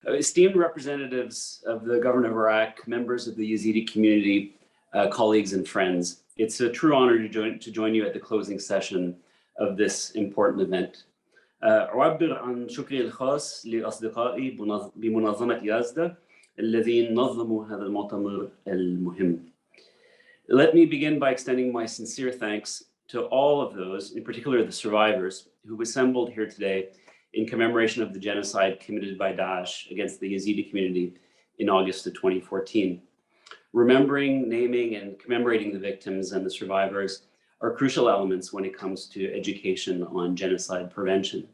Esteemed representatives of the government of Iraq, members of the Yazidi community, colleagues and friends, it's a true honor to join you at the closing session of this important event. أعبر عن شكري الخاص لأصدقائي بمنظمة يازدا الذين نظموا هذا المؤتمر المهم. Let me begin by extending my sincere thanks to all of those, in particular the survivors, who assembled here today in commemoration of the genocide committed by Daesh against the Yazidi community in August of 2014. Remembering, naming, and commemorating the victims and the survivors are crucial elements when it comes to education on genocide prevention.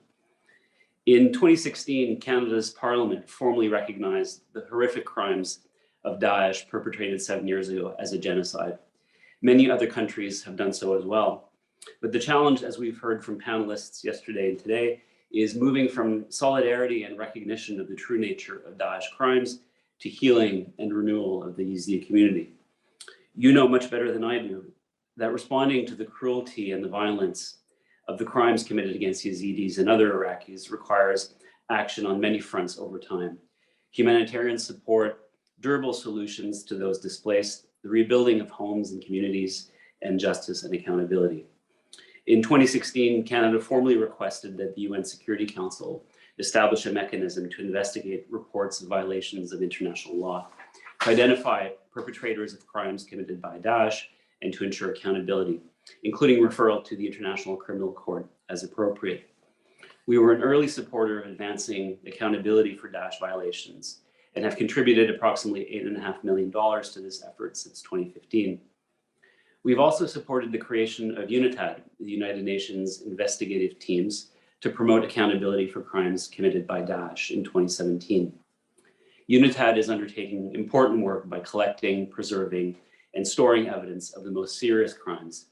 In 2016, Canada's Parliament formally recognized the horrific crimes of Daesh perpetrated 7 years ago as a genocide. Many other countries have done so as well. But the challenge, as we've heard from panelists yesterday and today, is moving from solidarity and recognition of the true nature of Daesh crimes to healing and renewal of the Yazidi community. You know much better than I do that responding to the cruelty and the violence of the crimes committed against Yazidis and other Iraqis requires action on many fronts over time. Humanitarian support, durable solutions to those displaced, the rebuilding of homes and communities, and justice and accountability. In 2016, Canada formally requested that the UN Security Council establish a mechanism to investigate reports of violations of international law, to identify perpetrators of crimes committed by Daesh, and to ensure accountability, including referral to the International Criminal Court as appropriate. We were an early supporter of advancing accountability for Daesh violations and have contributed approximately $8.5 million to this effort since 2015. We've also supported the creation of UNITAD, the United Nations investigative teams, to promote accountability for crimes committed by Daesh in 2017. UNITAD is undertaking important work by collecting, preserving, and storing evidence of the most serious crimes,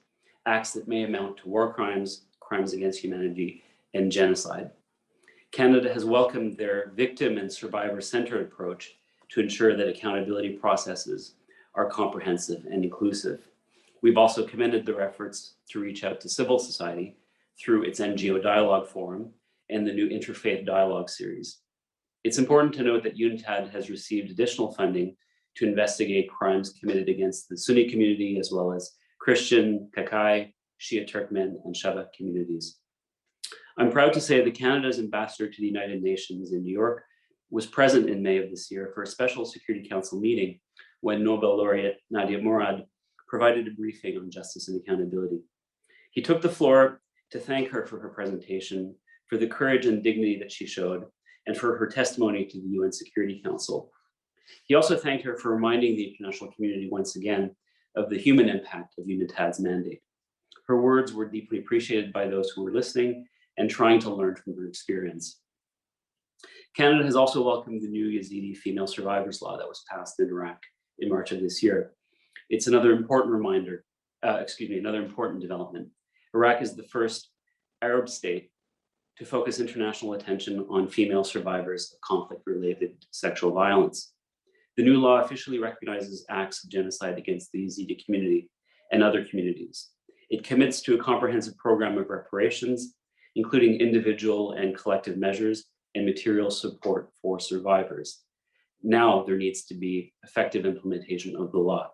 acts that may amount to war crimes, crimes against humanity, and genocide. Canada has welcomed their victim and survivor-centered approach to ensure that accountability processes are comprehensive and inclusive. We've also commended their efforts to reach out to civil society through its NGO Dialogue Forum and the new Interfaith Dialogue Series. It's important to note that UNITAD has received additional funding to investigate crimes committed against the Sunni community, as well as Christian, Kakai, Shia Turkmen, and Shabak communities. I'm proud to say that Canada's ambassador to the United Nations in New York was present in May of this year for a special Security Council meeting when Nobel laureate Nadia Murad provided a briefing on justice and accountability. He took the floor to thank her for her presentation, for the courage and dignity that she showed, and for her testimony to the UN Security Council. He also thanked her for reminding the international community once again of the human impact of UNITAD's mandate. Her words were deeply appreciated by those who were listening and trying to learn from her experience. Canada has also welcomed the new Yazidi female survivors law that was passed in Iraq in March of this year. It's another important another important development. Iraq is the first Arab state to focus international attention on female survivors of conflict-related sexual violence. The new law officially recognizes acts of genocide against the Yazidi community and other communities. It commits to a comprehensive program of reparations, including individual and collective measures and material support for survivors. Now there needs to be effective implementation of the law.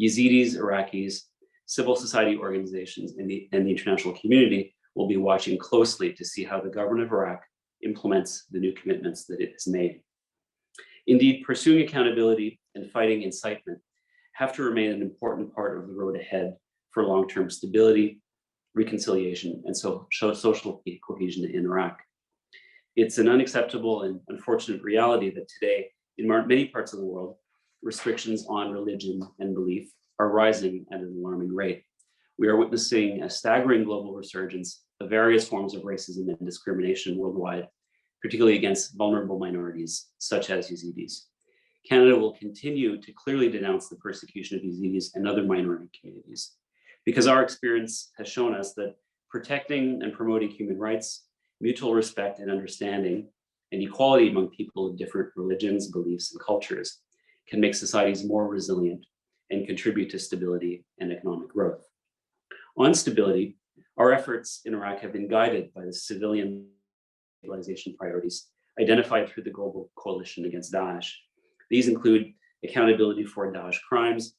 Yazidis, Iraqis, civil society organizations, and the international community will be watching closely to see how the government of Iraq implements the new commitments that it has made. Indeed, pursuing accountability and fighting incitement have to remain an important part of the road ahead for long-term stability, reconciliation, and social cohesion in Iraq. It's an unacceptable and unfortunate reality that today, in many parts of the world, restrictions on religion and belief are rising at an alarming rate. We are witnessing a staggering global resurgence of various forms of racism and discrimination worldwide, particularly against vulnerable minorities, such as Yazidis. Canada will continue to clearly denounce the persecution of Yazidis and other minority communities, because our experience has shown us that protecting and promoting human rights, mutual respect and understanding, and equality among people of different religions, beliefs, and cultures can make societies more resilient and contribute to stability and economic growth. On stability, our efforts in Iraq have been guided by the civilian stabilization priorities identified through the Global Coalition Against Daesh. These include accountability for Daesh crimes,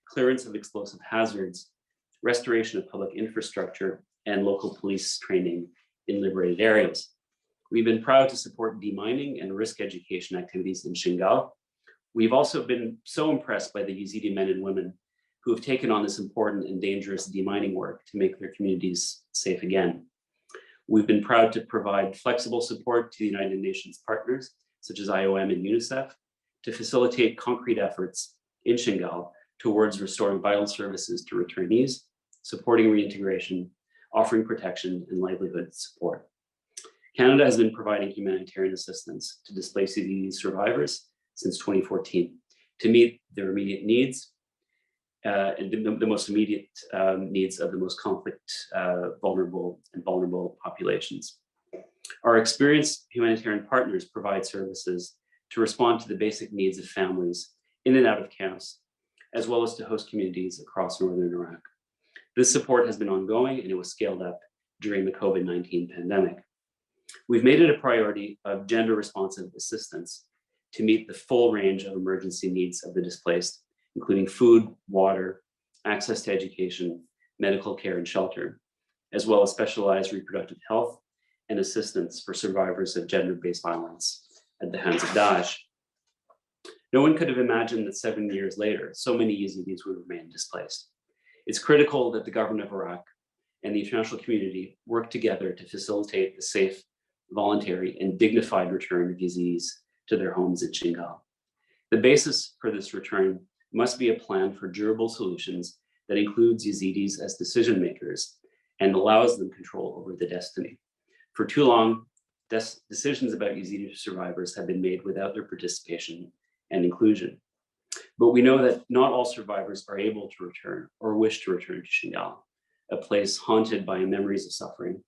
clearance of explosive hazards, restoration of public infrastructure, and local police training in liberated areas. We've been proud to support demining and risk education activities in Shingal. We've also been so impressed by the Yazidi men and women who have taken on this important and dangerous demining work to make their communities safe again. We've been proud to provide flexible support to the United Nations partners, such as IOM and UNICEF, to facilitate concrete efforts in Shingal towards restoring vital services to returnees, supporting reintegration, offering protection and livelihood support. Canada has been providing humanitarian assistance to displaced Yazidi survivors since 2014 to meet their immediate needs and the most immediate needs of the most conflict vulnerable populations. Our experienced humanitarian partners provide services to respond to the basic needs of families in and out of camps, as well as to host communities across northern Iraq. This support has been ongoing and it was scaled up during the COVID-19 pandemic. We've made it a priority of gender responsive assistance to meet the full range of emergency needs of the displaced, including food, water, access to education, medical care and shelter, as well as specialized reproductive health and assistance for survivors of gender-based violence at the hands of Daesh. No one could have imagined that 7 years later, so many Yazidis would remain displaced. It's critical that the government of Iraq and the international community work together to facilitate the safe, voluntary, and dignified return of Yazidis to their homes in Shingal. The basis for this return must be a plan for durable solutions that includes Yazidis as decision makers and allows them control over the destiny. For too long, decisions about Yazidi survivors have been made without their participation and inclusion. But we know that not all survivors are able to return or wish to return to Shingal, a place haunted by memories of suffering.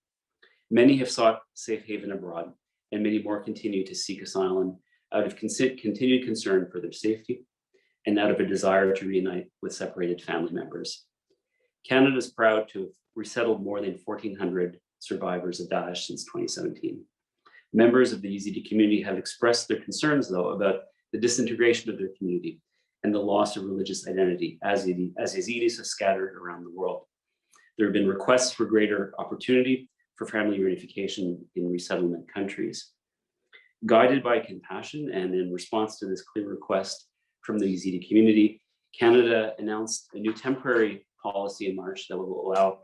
Many have sought safe haven abroad, and many more continue to seek asylum out of continued concern for their safety and out of a desire to reunite with separated family members. Canada is proud to have resettled more than 1,400 survivors of Daesh since 2017. Members of the Yazidi community have expressed their concerns, though, about the disintegration of their community and the loss of religious identity as Yazidis have scattered around the world. There have been requests for greater opportunity for family reunification in resettlement countries. Guided by compassion and in response to this clear request from the Yazidi community, Canada announced a new temporary policy in March that will allow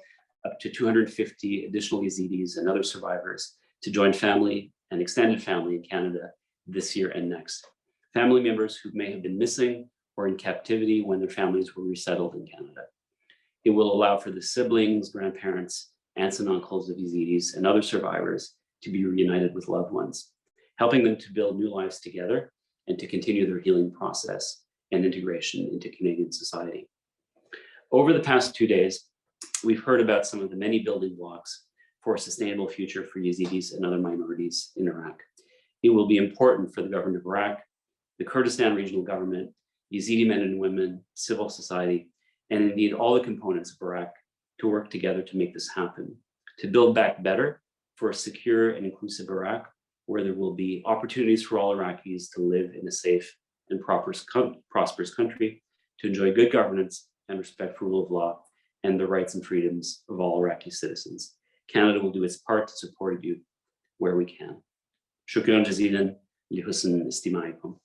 up to 250 additional Yazidis and other survivors to join family and extended family in Canada this year and next. Family members who may have been missing or in captivity when their families were resettled in Canada. It will allow for the siblings, grandparents, aunts and uncles of Yazidis and other survivors to be reunited with loved ones, helping them to build new lives together and to continue their healing process and integration into Canadian society. Over the past 2 days, we've heard about some of the many building blocks for a sustainable future for Yazidis and other minorities in Iraq. It will be important for the government of Iraq, the Kurdistan Regional Government, Yazidi men and women, civil society, and indeed all the components of Iraq to work together to make this happen, to build back better for a secure and inclusive Iraq, where there will be opportunities for all Iraqis to live in a safe and prosperous country, to enjoy good governance and respect for rule of law and the rights and freedoms of all Iraqi citizens. Canada will do its part to support you where we can. Shukran jazilan li husn istimaikum.